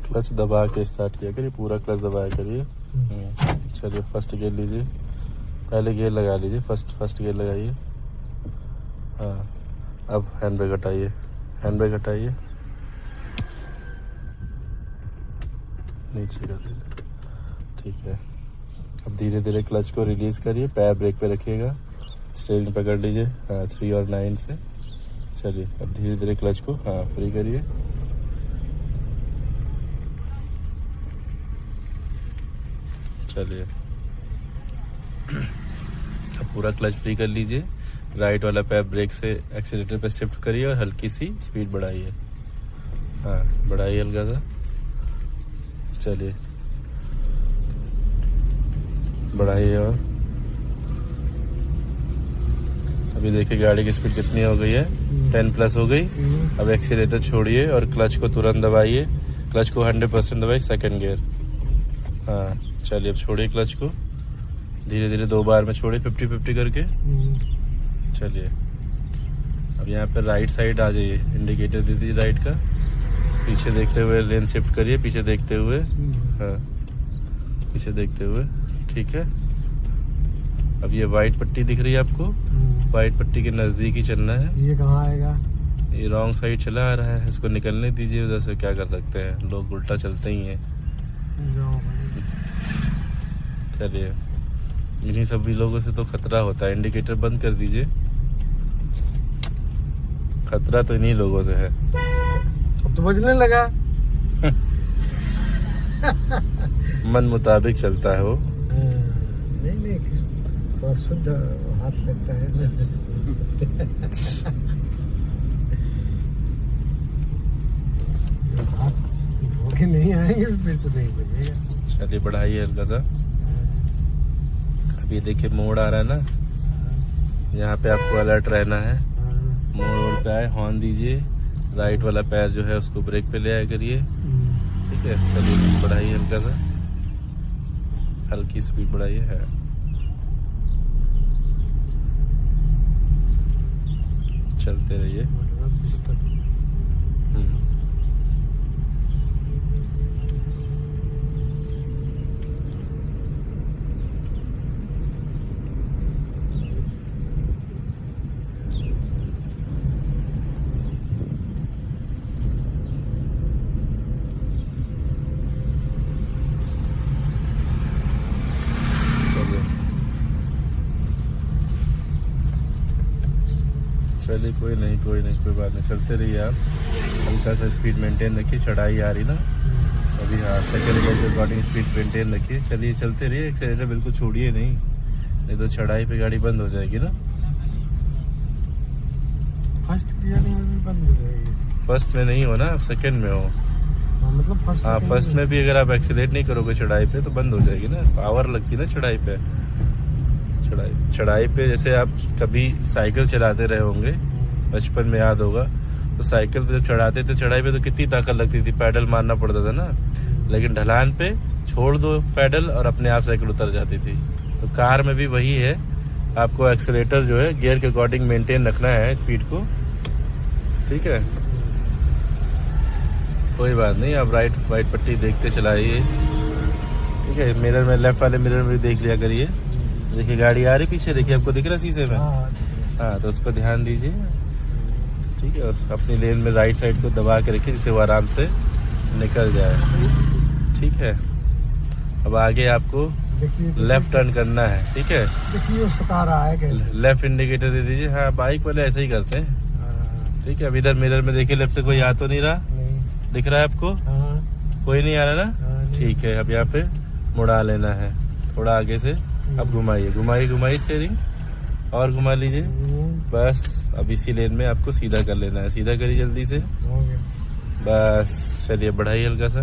Clutch दबा के start किया करिए, पूरा क्लच दबाया करिए। चलिए फर्स्ट गियर लीजिए, पहले गियर लगा लीजिए, फर्स्ट गियर लगाइए। हाँ, अब हैंड ब्रेक हटाइए, हैंड ब्रेक हटाइए, नीचे कर दीजिए। ठीक है, अब धीरे धीरे क्लच को रिलीज़ करिए, पैर ब्रेक पे रखिएगा, स्टीयरिंग पकड़ लीजिए। हाँ, 3 और 9 से। चलिए अब धीरे धीरे क्लच को फ्री करिए। चलिए अब पूरा क्लच फ्री कर लीजिए, राइट वाला पैर ब्रेक से एक्सीलेटर पे शिफ्ट करिए और हल्की सी स्पीड बढ़ाइए। हाँ, बढ़ाइए हल्का सा। चलिए बढ़ाइए और अभी देखिए गाड़ी की स्पीड कितनी हो गई है, 10+ हो गई। अब एक्सीलेटर छोड़िए और क्लच को तुरंत दबाइए, क्लच को 100% दबाइए, सेकंड गियर। हाँ, चलिए अब छोड़िए क्लच को, धीरे धीरे 2 बार में छोड़िए, 50-50 करके। चलिए अब यहाँ पे राइट साइड आ जाइए, इंडिकेटर दे दीजिए राइट का, पीछे देखते हुए लेन शिफ्ट करिए, पीछे देखते हुए। हाँ, पीछे देखते हुए, ठीक है। अब ये वाइट पट्टी दिख रही है आपको, वाइट पट्टी के नज़दीक ही चलना है। ये कहाँ आएगा? ये रॉन्ग साइड चला आ रहा है, इसको निकलने दीजिए उधर से, क्या कर सकते हैं, लोग उल्टा चलते ही हैं। चलिए इन्हीं सभी लोगों से तो खतरा होता है, इंडिकेटर बंद कर दीजिए, खतरा तो इन्हीं लोगों से है। अब तो बजने लगा। मन मुताबिक चलता है वो। नहीं थोड़ा शुद्ध हाथ लगता है ना। हाथ धो के नहीं आएंगे फिर तो नहीं बजेगा। चलिए बढ़ाइए हल्का सा। अभी देखिए मोड़ आ रहा है ना, यहाँ पे आपको अलर्ट रहना है। मोड़ पे आए हॉर्न दीजिए, राइट वाला पैर जो है उसको ब्रेक पे ले आया करिए, ठीक है। चलिए बढ़ाइए हल्का सा, हल्की स्पीड बढ़ाइए। है, चलते रहिए। चलिए कोई बात नहीं, चलते रहिए आप, हल्का सा स्पीड मेंटेन रखिए। चढ़ाई आ रही ना अभी, हाँ, सेकंड गियर के अकॉर्डिंग स्पीड मेंटेन रखिए। चलिए चलते रहिए, एक्सीलेटर बिल्कुल छोड़िए नहीं तो चढ़ाई पे गाड़ी बंद हो जाएगी ना। फर्स्ट गियर में भी बंद हो जाएगी? फर्स्ट में नहीं हो ना, आप सेकंड में हो। मतलब फर्स्ट? हाँ, फर्स्ट में भी अगर आप एक्सीलेट नहीं करोगे चढ़ाई पे तो बंद हो जाएगी ना, पावर लगती है ना चढ़ाई पे। चढ़ाई पे जैसे आप कभी साइकिल चलाते रहे होंगे, बचपन में याद होगा, तो साइकिल पे जब चढ़ाते थे चढ़ाई पे तो कितनी ताकत लगती थी, पैडल मारना पड़ता था ना। लेकिन ढलान पे छोड़ दो पैडल और अपने आप साइकिल उतर जाती थी। तो कार में भी वही है, आपको एक्सीलेटर जो है गियर के अकॉर्डिंग मेंटेन रखना है स्पीड को, ठीक है। कोई बात नहीं, आप वाइट पट्टी देखते चलाइए, ठीक है। मिरर में, लेफ्ट वाले मिरर में देख लिया करिए। देखिए गाड़ी आ रही पीछे, देखिए आपको दिख रहा शीशे में। हाँ, तो उस पर ध्यान दीजिए, ठीक है। और अपनी लेन में राइट साइड को दबा के रखिए जिससे वो आराम से निकल जाए, ठीक है। अब आगे आपको लेफ्ट टर्न करना है, ठीक है। देखिए सता रहा है, लेफ्ट इंडिकेटर दे दीजिए। हाँ, बाइक वाले ऐसे ही करते हैं, ठीक है। अब इधर मिरर में देखिए, लेफ्ट से कोई आ तो नहीं रहा, दिख रहा है आपको? कोई नहीं आ रहा ना, ठीक है। अब यहाँ पे मुड़ा लेना है थोड़ा आगे से। अब घुमाइए स्टीयरिंग और घुमा लीजिए, बस। अब इसी लेन में आपको सीधा कर लेना है, सीधा करिए जल्दी से, बस। चलिए बढ़ाइए हल्का सा।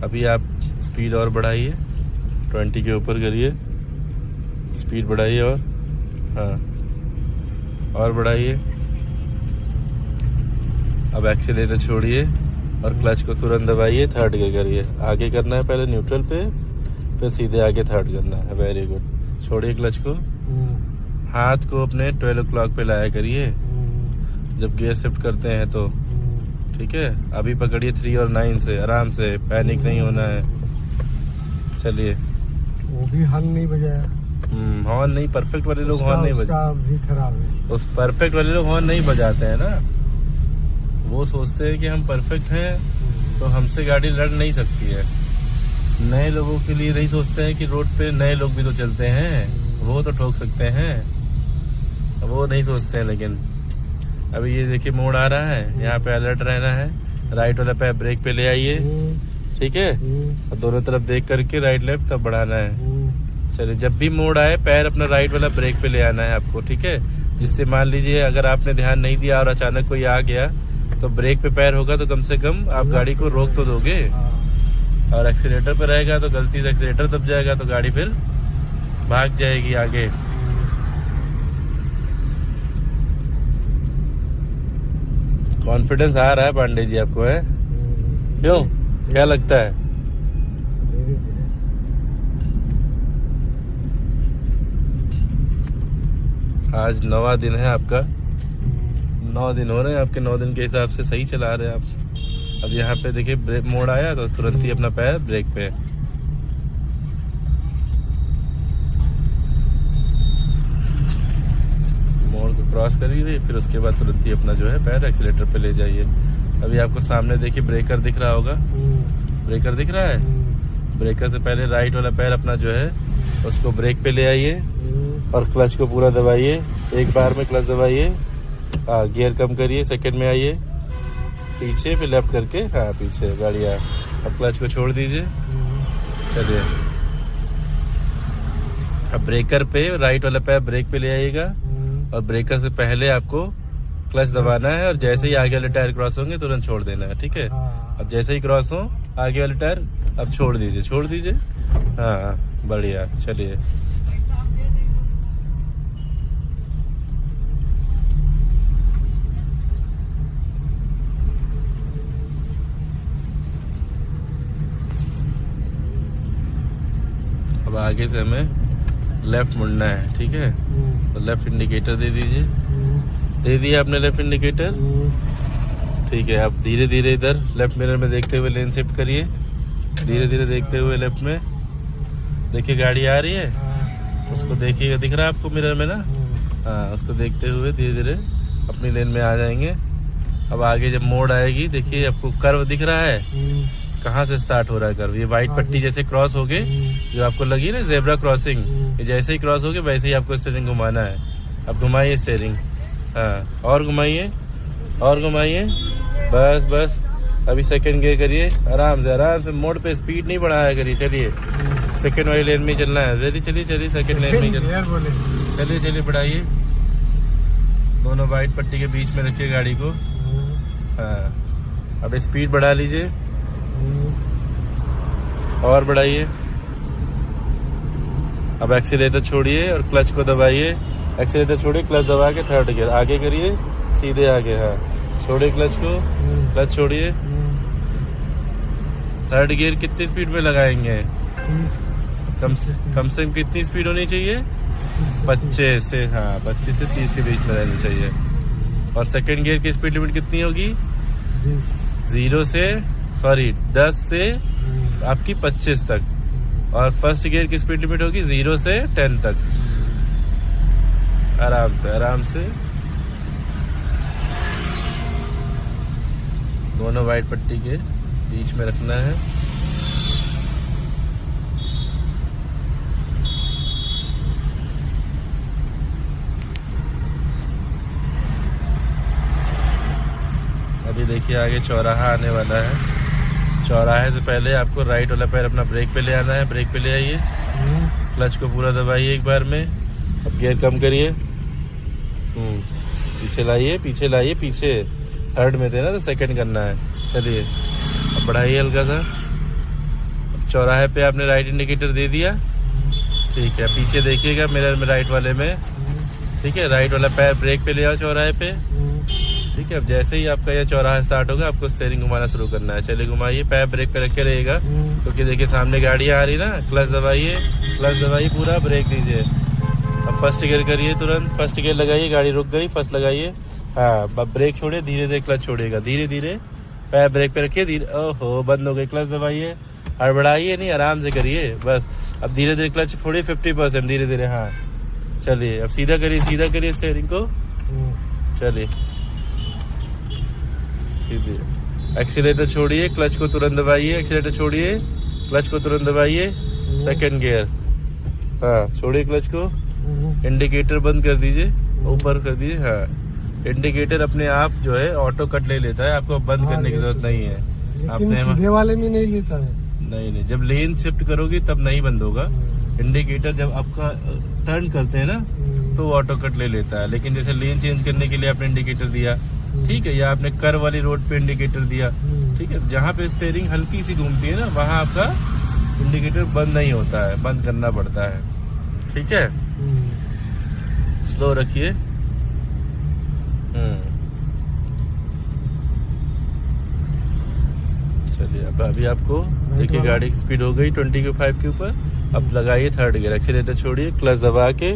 अभी आप स्पीड और बढ़ाइए, 20 के ऊपर करिए, स्पीड बढ़ाइए और हाँ, और बढ़ाइए। अब एक्सीलेटर छोड़िए और क्लच को तुरंत दबाइए, थर्ड गियर करिए। आगे करना है पहले न्यूट्रल पे, फिर सीधे आगे थर्ड करना है। Very good. छोड़िए क्लच को, हाथ को अपने 12 o'clock पे लाया करिए जब गियर शिफ्ट करते हैं तो। ठीक है, अभी पकड़िए 3 और 9 से, आराम से, पैनिक नहीं होना है। चलिए। वो भी हॉर्न नहीं बजाया। हॉर्न नहीं, परफेक्ट वाले लोग हॉर्न नहीं बजाते। भी खराब है। उस परफेक्ट वाले लोग हॉर्न नहीं बजाते हैं ना, वो सोचते हैं कि हम परफेक्ट हैं तो हमसे गाड़ी लड़ नहीं सकती है। नए लोगों के लिए नहीं सोचते हैं कि रोड पे नए लोग भी तो चलते हैं, वो तो ठोक सकते हैं, वो नहीं सोचते हैं। लेकिन अभी ये देखिए मोड़ आ रहा है, यहाँ पे अलर्ट रहना है। राइट वाला पैर ब्रेक पे ले आइए, ठीक है, और दोनों तरफ देख करके राइट लेफ्ट तब बढ़ाना है। चलिए, जब भी मोड़ आए पैर अपना राइट वाला ब्रेक पे ले आना है आपको, ठीक है। जिससे मान लीजिए अगर आपने ध्यान नहीं दिया और अचानक कोई आ गया तो ब्रेक पे पैर होगा तो कम से कम आप गाड़ी को रोक तो दोगे। और एक्सीलेटर पे रहेगा तो गलती से एक्सीलेटर दब जाएगा तो गाड़ी फिर भाग जाएगी आगे। कॉन्फिडेंस आ रहा है पांडे जी आपको, है? क्यों, क्या लगता है? आज 9वां दिन है आपका, 9 दिन हो रहे हैं आपके। 9 दिन के हिसाब से सही चला रहे हैं आप। अब यहाँ पे देखिए ब्रेक मोड़ आया तो तुरंत ही अपना पैर ब्रेक पे। मोड़ को क्रॉस करिए, फिर उसके बाद तुरंत ही अपना जो है पैर एक्सीलेटर पे ले जाइए। अभी आपको सामने देखिए ब्रेकर दिख रहा होगा, ब्रेकर दिख रहा है। ब्रेकर से पहले राइट वाला पैर अपना जो है उसको ब्रेक पे ले आइए और क्लच को पूरा दबाइए। एक बार में क्लच दबाइए, गियर कम करिए, सेकंड में आइए, पीछे फिर लेफ्ट करके, हाँ पीछे, बढ़िया। अब क्लच को छोड़ दीजिए। चलिए, अब ब्रेकर पे राइट वाला पैर ब्रेक पे ले आइएगा और ब्रेकर से पहले आपको क्लच दबाना है और जैसे ही आगे वाले टायर क्रॉस होंगे तुरंत छोड़ देना है, ठीक है। अब जैसे ही क्रॉस हो आगे वाले टायर अब छोड़ दीजिए, छोड़ दीजिए, हाँ बढ़िया। चलिए, अब आगे से हमें लेफ्ट मुड़ना है, ठीक है। तो लेफ्ट इंडिकेटर दे दीजिए। दे दिया आपने लेफ्ट इंडिकेटर, ठीक है। अब धीरे धीरे इधर लेफ्ट मिरर में देखते हुए लेन शिफ्ट करिए, धीरे धीरे देखते हुए लेफ्ट में। देखिए गाड़ी आ रही है, उसको देखिएगा, दिख रहा है आपको मिरर में ना, हाँ उसको देखते हुए धीरे धीरे अपनी लेन में आ जाएंगे। अब आगे जब मोड़ आएगी, देखिए आपको कर्व दिख रहा है, कहाँ से स्टार्ट हो रहा है कर्व। ये व्हाइट पट्टी जैसे क्रॉस हो गए, जो आपको लगी ना जेब्रा क्रॉसिंग, ये जैसे ही क्रॉस हो गए वैसे ही आपको स्टीयरिंग घुमाना है। अब घुमाइए स्टीयरिंग, हाँ और घुमाइए, और घुमाइए, बस बस। अभी सेकंड गियर करिए, आराम से मोड़ पे स्पीड नहीं बढ़ाया करिए। चलिए, सेकंड वाली लेन में चलना है। रेडी, चलिए चलिए, सेकंड लेन में चलिए, चलिए बढ़ाइए। दोनों व्हाइट पट्टी के बीच में रखिए गाड़ी को, हाँ। अब स्पीड बढ़ा लीजिए और बढ़ाइए। अब एक्सीलेटर छोड़िए और क्लच को दबाइए। एक्सीलेटर छोड़िए, क्लच दबा के थर्ड गियर आगे करिए, सीधे आगे, हाँ। छोड़िए क्लच को, क्लच छोड़िए। थर्ड गियर कितनी स्पीड में लगाएंगे? कम से कम कितनी स्पीड होनी चाहिए? 25 से, हाँ 25 से 30 के बीच में रहनी चाहिए। और सेकंड गियर की स्पीड लिमिट कितनी होगी? 10 से आपकी 25 तक। और फर्स्ट गियर की स्पीड लिमिट होगी 0 से 10 तक। आराम से, आराम से। दोनों व्हाइट पट्टी के बीच में रखना है। अभी देखिए आगे चौराहा आने वाला है। चौराहे से पहले आपको राइट वाला पैर अपना ब्रेक पे ले आना है। ब्रेक पे ले आइए, क्लच को पूरा दबाइए एक बार में। अब गियर कम करिए, पीछे लाइए, पीछे लाइए, पीछे। थर्ड में थे ना तो सेकंड करना है। चलिए, अब बढ़ाइए हल्का सा। अब चौराहे पे आपने राइट इंडिकेटर दे दिया, ठीक है। पीछे देखिएगा मिरर में राइट वाले में, ठीक है। राइट वाला पैर ब्रेक पे ले आओ चौराहे पे, ठीक है। अब जैसे ही आपका यह चौराहा स्टार्ट होगा आपको स्टीयरिंग घुमाना शुरू करना है। चलिए घुमाइए, पैर ब्रेक पे रख के रहेगा क्योंकि देखिए सामने गाड़ियाँ आ रही ना। क्लच दबाइए, पूरा ब्रेक दीजिए। अब फर्स्ट गियर करिए, तुरंत फर्स्ट गियर लगाइए, गाड़ी रुक गई, फर्स्ट लगाइए। हाँ, अब ब्रेक छोड़िए, धीरे धीरे क्लच छोड़िएगा, धीरे धीरे पैर ब्रेक पे रखिए, धीरे। ओहो, बंद हो गई। क्लच दबाइए, हड़बड़ाइए नहीं, आराम से करिए बस। अब धीरे धीरे क्लच छोड़िए, 50%, धीरे धीरे। हाँ चलिए, अब सीधा करिए स्टीयरिंग को। चलिए सीधे। एक्सीलेटर छोड़िए, क्लच को तुरंत दबाइए, एक्सीलेटर छोड़िए, क्लच को तुरंत दबाइए, सेकंड गियर। हाँ, छोड़िए क्लच को। इंडिकेटर बंद कर दीजिए, ऊपर कर दीजिए। हाँ, इंडिकेटर अपने आप जो है ऑटो कट ले लेता है, आपको बंद करने की जरूरत नहीं है। लेकिन सीधे वाले में नहीं लेता है। नहीं, जब लेन शिफ्ट करोगी तब नहीं बंद होगा इंडिकेटर। जब आपका टर्न करते हैं ना तो ऑटो कट ले लेता है। लेकिन जैसे लेन चेंज करने के लिए आपने इंडिकेटर दिया, ठीक है, या आपने कर वाली रोड पे इंडिकेटर दिया, ठीक है, जहाँ पे स्टीयरिंग हल्की सी घूमती है ना वहाँ आपका इंडिकेटर बंद नहीं होता है, बंद करना पड़ता है। ठीक है, स्लो रखिए। चलिए, अब अभी आपको देखिए गाड़ी की स्पीड हो गई 25 के ऊपर। अब लगाइए थर्ड गियर, एक्सीलेटर छोड़िए, क्लच दबा के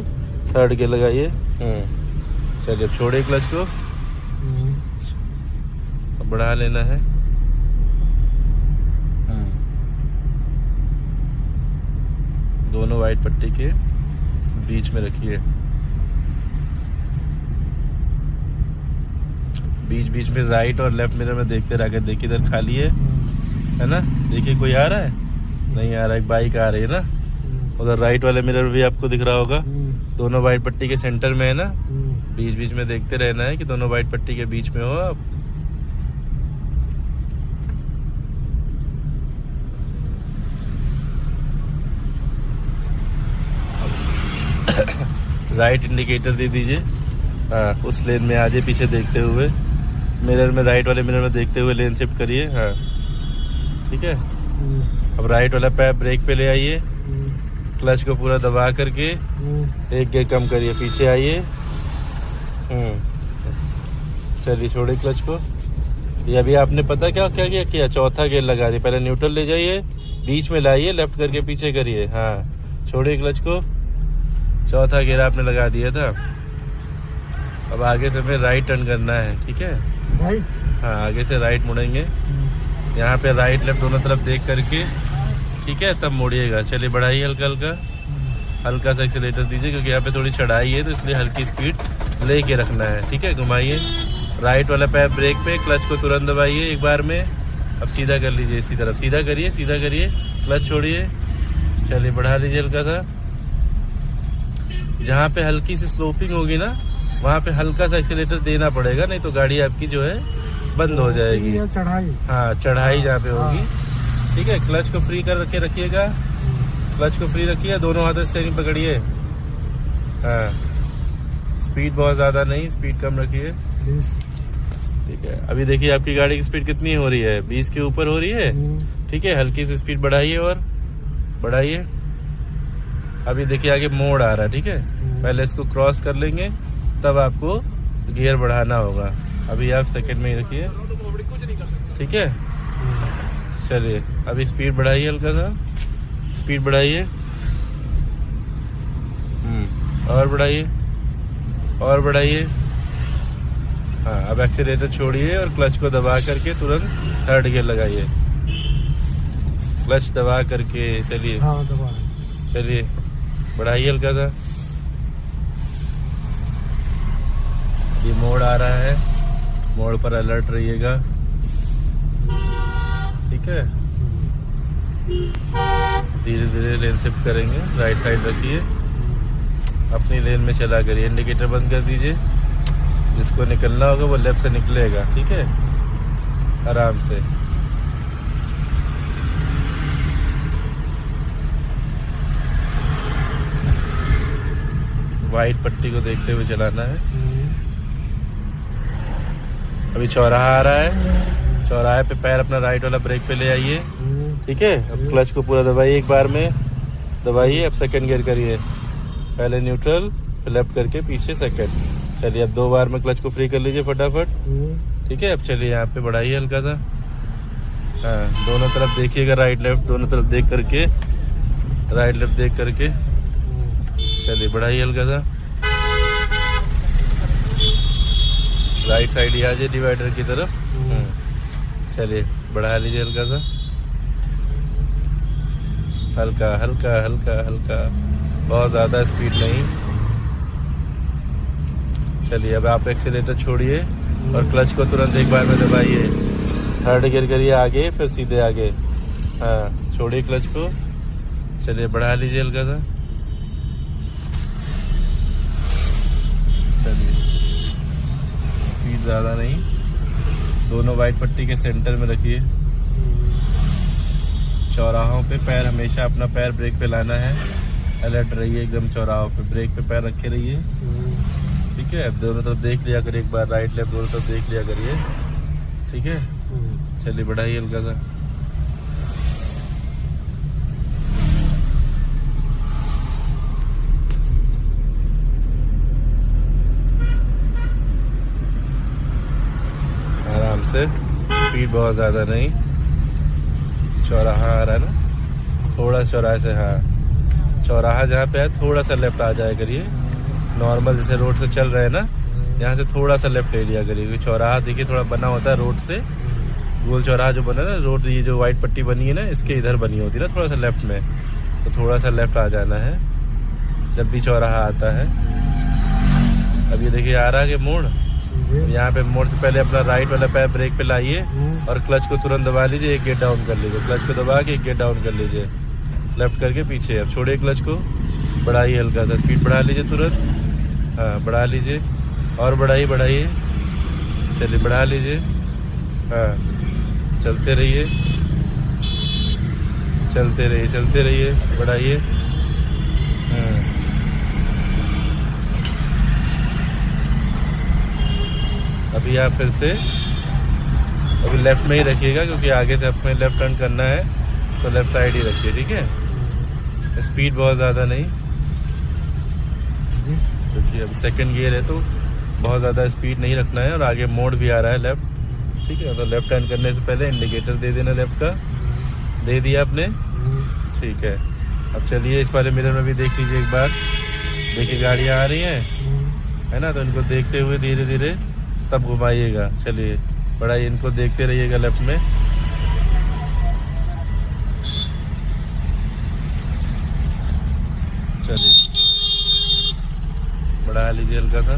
थर्ड गियर लगाइए। चलिए, अब छोड़िए क्लच को, अब बढ़ा लेना है। दोनों वाइट पट्टी के बीच में रखिए, बीच में राइट और लेफ्ट मिरर में देखते रह। देखिए इधर खाली है ना, देखिए कोई आ रहा है? नहीं आ रहा, एक बाइक आ रही है ना। उधर राइट वाले मिरर भी आपको दिख रहा होगा, दोनों वाइट पट्टी के सेंटर में है ना। बीच में देखते रहना है कि दोनों वाइट पट्टी के बीच में हो आप। राइट इंडिकेटर दे दीजिए। हाँ, उस लेन में आ जाए, पीछे देखते हुए मिरर में, राइट वाले मिरर में देखते हुए लेन शिफ्ट करिए। हाँ ठीक है, अब राइट वाला पैर ब्रेक पे ले आइए, क्लच को पूरा दबा करके एक गियर कम करिए, पीछे आइए। चलिए, छोड़िए क्लच को। ये अभी आपने पता क्या किया, चौथा गियर लगा दिया। पहले न्यूट्रल ले जाइए, बीच में लाइए, लेफ्ट करके पीछे करिए। हाँ, छोड़िए क्लच को, चौथा गियर आपने लगा दिया था। अब आगे से हमें राइट टर्न करना है, ठीक है। राइट, हाँ, आगे से राइट मुड़ेंगे, यहाँ पे राइट लेफ्ट दोनों तरफ देख करके, ठीक है, तब मुड़िएगा। चलिए, बढ़ाइए हल्का सा एक्सीलेटर दीजिए, क्योंकि यहाँ पे थोड़ी चढ़ाई है तो इसलिए हल्की स्पीड लेके रखना है। ठीक है, घुमाइए, राइट वाला पैर ब्रेक पे, क्लच को तुरंत दबाइए एक बार में। अब सीधा कर लीजिए, इसी तरफ सीधा करिए, क्लच छोड़िए। चलिए, बढ़ा लीजिए हल्का सा। जहाँ पे हल्की सी स्लोपिंग होगी ना वहाँ पे हल्का सा एक्सीलेटर देना पड़ेगा, नहीं तो गाड़ी आपकी जो है बंद हो जाएगी। चढ़ाई, हाँ, चढ़ाई जहाँ पे होगी। ठीक है, क्लच को फ्री कर के रखिएगा, क्लच को फ्री रखिए, दोनों हाथों से स्टीयरिंग पकड़िए। हाँ, स्पीड बहुत ज्यादा नहीं, स्पीड कम रखिए। ठीक है, अभी देखिए आपकी गाड़ी की स्पीड कितनी हो रही है, 20 के ऊपर हो रही है। ठीक है, हल्की सी स्पीड बढ़ाइए और बढ़ाइए। अभी देखिए आगे मोड़ आ रहा है, ठीक है, पहले इसको क्रॉस कर लेंगे तब आपको गियर बढ़ाना होगा। अभी आप सेकंड में ही रखिए, ठीक है। चलिए, अभी स्पीड बढ़ाइए, हल्का सा स्पीड बढ़ाइए, और बढ़ाइए। हाँ, अब एक्सीलेटर छोड़िए और क्लच को दबा करके तुरंत थर्ड गियर लगाइए, क्लच दबा करके। चलिए, हाँ, दबा। चलिए, बढ़ाइए हल्का सा। ये मोड़ आ रहा है, मोड़ पर अलर्ट रहिएगा, ठीक है। धीरे धीरे लेन शिफ्ट करेंगे, राइट साइड रखिए, अपनी लेन में चला करिए। इंडिकेटर बंद कर दीजिए, जिसको निकलना होगा वो लेफ्ट से निकलेगा, ठीक है, आराम से। वाइट पट्टी को देखते हुए चलाना है। अभी चौराहा आ रहा है, चौराहे पे पैर अपना राइट वाला ब्रेक पे ले आइए, ठीक है। अब क्लच को पूरा दबाइए, एक बार में दबाइए। अब सेकंड गियर करिए, पहले न्यूट्रल फिर लेफ्ट करके पीछे सेकंड। चलिए, अब 2 बार में क्लच को फ्री कर लीजिए फटाफट, ठीक है। अब चलिए, यहाँ पे बढ़ाइए हल्का सा, हाँ, दोनों तरफ देखिएगा, राइट लेफ्ट दोनों तरफ देख करके, राइट लेफ्ट देख करके। चलिए बढ़ाइए हल्का सा, राइट साइड ही आ जाए डिवाइडर की तरफ। चलिए बढ़ा लीजिए हल्का सा, हल्का हल्का हल्का हल्का, बहुत ज़्यादा स्पीड नहीं। चलिए अब आप एक्सीलेटर छोड़िए और क्लच को तुरंत एक बार में दबाइए। थर्ड गियर करिए आगे, फिर सीधे आगे। हाँ, छोड़िए क्लच को। चलिए बढ़ा लीजिए हल्का सा। चलिए स्पीड ज़्यादा नहीं, दोनों वाइट पट्टी के सेंटर में रखिए। चौराहों पे पैर, हमेशा अपना पैर ब्रेक पे लाना है। अलर्ट रहिए एकदम, चौराहों पे ब्रेक पे पैर रखे रहिए। ठीक है, अब दोनों तरफ देख लिया करिए एक बार, राइट लेफ्ट दोनों तरफ देख लिया करिए। ठीक है, चलिए बढ़ाइए हल्का सा। आराम से, स्पीड बहुत ज़्यादा नहीं। चौराहा आ रहा है ना, थोड़ा चौराहे से, हाँ चौराहा जहाँ पे है थोड़ा सा लेफ्ट आ जाया करिए। नॉर्मल जैसे रोड से चल रहे हैं ना, यहाँ से थोड़ा सा लेफ्ट ले लिया करिए, क्योंकि चौराहा देखिए थोड़ा बना होता है रोड से, गोल चौराहा जो बना है ना रोड, ये जो वाइट पट्टी बनी है ना इसके इधर बनी होती है ना थोड़ा सा लेफ्ट में, तो थोड़ा सा लेफ्ट आ जाना है जब भी चौराहा आता है। अब ये देखिए आ रहा है कि मोड़, यहाँ पे मोड़ से पहले अपना राइट वाला पैर ब्रेक पे लाइए और क्लच को तुरंत दबा लीजिए, एक गियर डाउन कर लीजिए। क्लच को दबा के एक गियर डाउन कर लीजिए, लेफ्ट करके पीछे। अब छोड़िए क्लच को, बढ़ाइए हल्का सा, स्पीड बढ़ा लीजिए तुरंत। हाँ बढ़ा लीजिए और बढ़ाइए बढ़ाइए। चलिए बढ़ा लीजिए। हाँ चलते रहिए चलते रहिए चलते रहिए, बढ़ाइए। अभी आप फिर से अभी लेफ्ट में ही रखिएगा, क्योंकि आगे से आपको लेफ्ट टर्न करना है तो लेफ्ट साइड ही रखिए। ठीक है, स्पीड बहुत ज़्यादा नहीं, क्योंकि अब सेकंड गियर है तो बहुत ज़्यादा स्पीड नहीं रखना है। और आगे मोड़ भी आ रहा है लेफ्ट। ठीक है, तो लेफ्ट टर्न करने से पहले इंडिकेटर दे देना लेफ्ट का। दे दिया आपने? ठीक है, अब चलिए इस वाले मिरर में भी देख लीजिए एक बार। देखिए गाड़ियाँ आ रही हैं, है ना, तो इनको देखते हुए धीरे धीरे तब घुमाइएगा। चलिए बढ़ाइए, इनको देखते रहिएगा लेफ्ट में। चलिए बढ़ा लीजिए हल्का सा,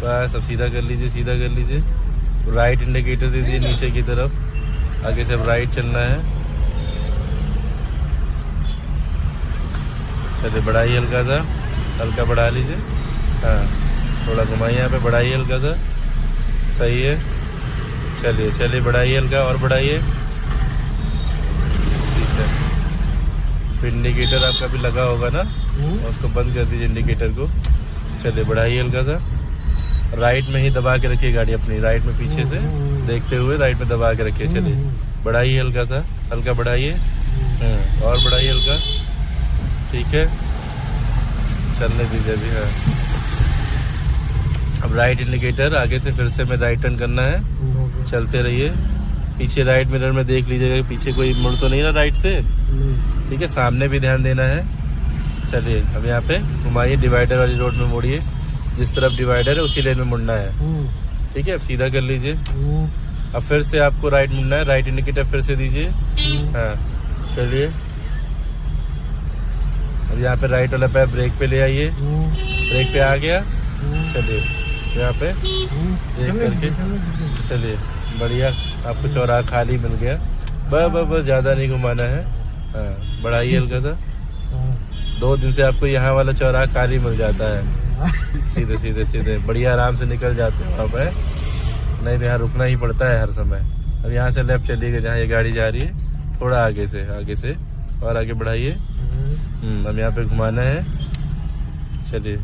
बस अब सीधा कर लीजिए, सीधा कर लीजिए। राइट इंडिकेटर दे दीजिए नीचे की तरफ, आगे से अब राइट चलना है। चलिए बढ़ाइए हल्का सा, हल्का बढ़ा लीजिए। हाँ थोड़ा घुमाइए यहाँ पे, बढ़ाइए हल्का सा, सही है। चलिए चलिए बढ़ाइए हल्का और बढ़ाइए। ठीक है, फिर इंडिकेटर आपका भी लगा होगा ना, उसको बंद कर दीजिए इंडिकेटर को। चलिए बढ़ाइए हल्का सा, राइट में ही दबा के रखिए गाड़ी अपनी, राइट में पीछे से देखते हुए राइट में दबा के रखिए। चलिए बढ़ाइए हल्का सा, हल्का बढ़ाइए और बढ़ाइए हल्का। ठीक है, चलने दीजिए अभी। हाँ अब राइट इंडिकेटर आगे से फिर से मैं राइट टर्न करना है। चलते रहिए, पीछे राइट मिरर में देख लीजिएगा पीछे कोई मुड़ तो नहीं ना राइट से। ठीक है, सामने भी ध्यान देना है। चलिए अब यहाँ पे घुमाइए, डिवाइडर वाली रोड में मोड़िए, जिस तरफ डिवाइडर है उसी लेन में मुड़ना है। ठीक है, अब सीधा कर लीजिए। अब फिर से आपको राइट मुड़ना है, राइट इंडिकेटर फिर से दीजिए। हाँ चलिए, अब यहाँ पे राइट वाला पैर ब्रेक पे ले आइए, ब्रेक पे आ गया। चलिए यहाँ पे देख करके, चलिए बढ़िया, आपको चौराहा खाली मिल गया। बस ज़्यादा नहीं घुमाना है। हाँ बढ़ाइए हल्का सा। 2 दिन से आपको यहाँ वाला चौराहा खाली मिल जाता है, सीधे सीधे सीधे बढ़िया आराम से निकल जाते हैं आप, नहीं तो यहाँ रुकना ही पड़ता है हर समय। अब यहाँ से लेफ्ट चलिएगा जहाँ ये गाड़ी जा रही है, थोड़ा आगे से और आगे बढ़ाइए। अब यहाँ पे घुमाना है। चलिए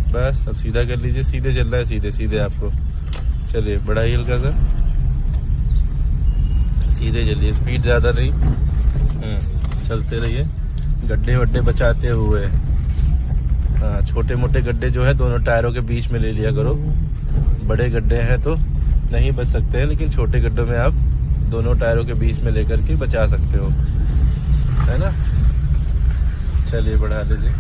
बस अब सीधा कर लीजिए, सीधे चलना है, सीधे सीधे आपको। चलिए बढ़ाइए हल्का सा, सीधे चलिए, स्पीड ज़्यादा नहीं। चलते रहिए, गड्ढे वड्ढे बचाते हुए। हाँ छोटे मोटे गड्ढे जो है दोनों टायरों के बीच में ले लिया करो। बड़े गड्ढे हैं तो नहीं बच सकते हैं, लेकिन छोटे गड्ढों में आप दोनों टायरों के बीच में लेकर के बचा सकते हो, है ना। चलिए बढ़ा लीजिए,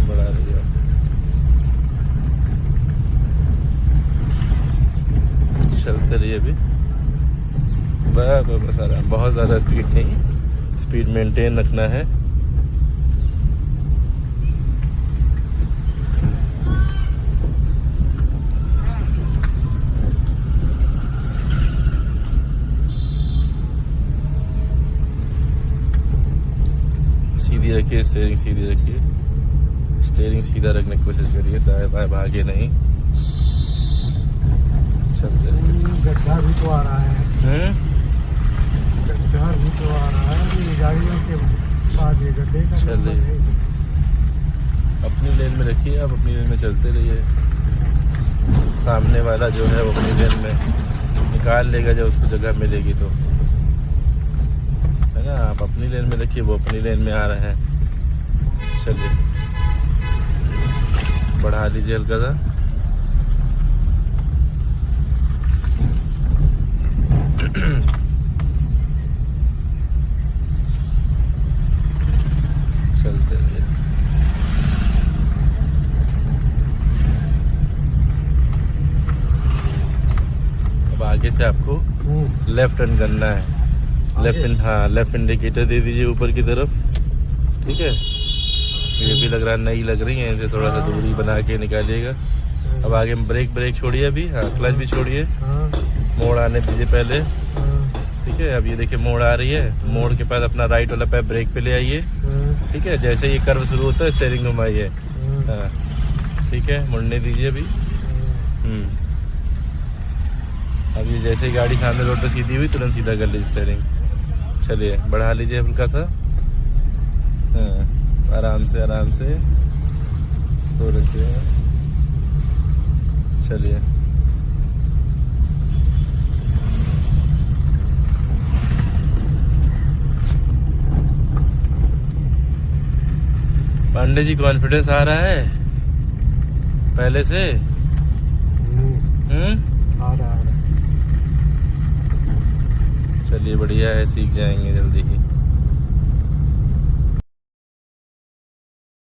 बढ़ा लीजिए। चलते रहिए अभी, बस आराम, बहुत ज़्यादा स्पीड नहीं, स्पीड मेंटेन रखना है। सीधी रखिए, स्टीयरिंग सीधी रखिए, स्टीयरिंग सीधा रखने की कोशिश करिए, दाएं बाएं भागे नहीं। चलते गड्ढा भी तो आ रहा है, गड्ढा भी तो आ रहा है, ये गाड़ियों के साथ ये गड्ढे का चलिए। नंबर है। अपनी लेन में रखिए, आप अपनी लेन में चलते रहिए। सामने वाला जो है वो अपनी लेन में निकाल लेगा जब उसको जगह मिलेगी तो, है ना। आप अपनी लेन में रखिए, वो अपनी लेन में आ रहे हैं। चलिए बढ़ा लीजिए हल्का सा। चलते रहिए। अब आगे से आपको लेफ्ट टर्न करना है। लेफ्ट, हाँ लेफ्ट इंडिकेटर दे दीजिए ऊपर की तरफ, ठीक है। ये भी लग रहा है, नई लग रही है, इनसे थोड़ा सा दूरी बना के निकालिएगा। अब आगे ब्रेक छोड़िए अभी, हाँ क्लच भी छोड़िए, मोड़ आने दीजिए पहले, ठीक है। अब ये देखिए मोड़ आ रही है, मोड़ के पास अपना राइट वाला पैर ब्रेक पे ले आइए, ठीक है। जैसे ये कर्व शुरू होता है स्टीयरिंग घुमाइए, हाँ ठीक है, मुड़ने दीजिए अभी। अब ये जैसे ही गाड़ी सामने रोड पे सीधी हुई तुरंत सीधा कर लीजिए स्टीयरिंग। चलिए बढ़ा लीजिए हल्का सा, हाँ आराम से स्लो रखिए। चलिए पांडे जी, कॉन्फिडेंस आ रहा है पहले से? आ रहा है। चलिए बढ़िया है, सीख जाएंगे जल्दी ही।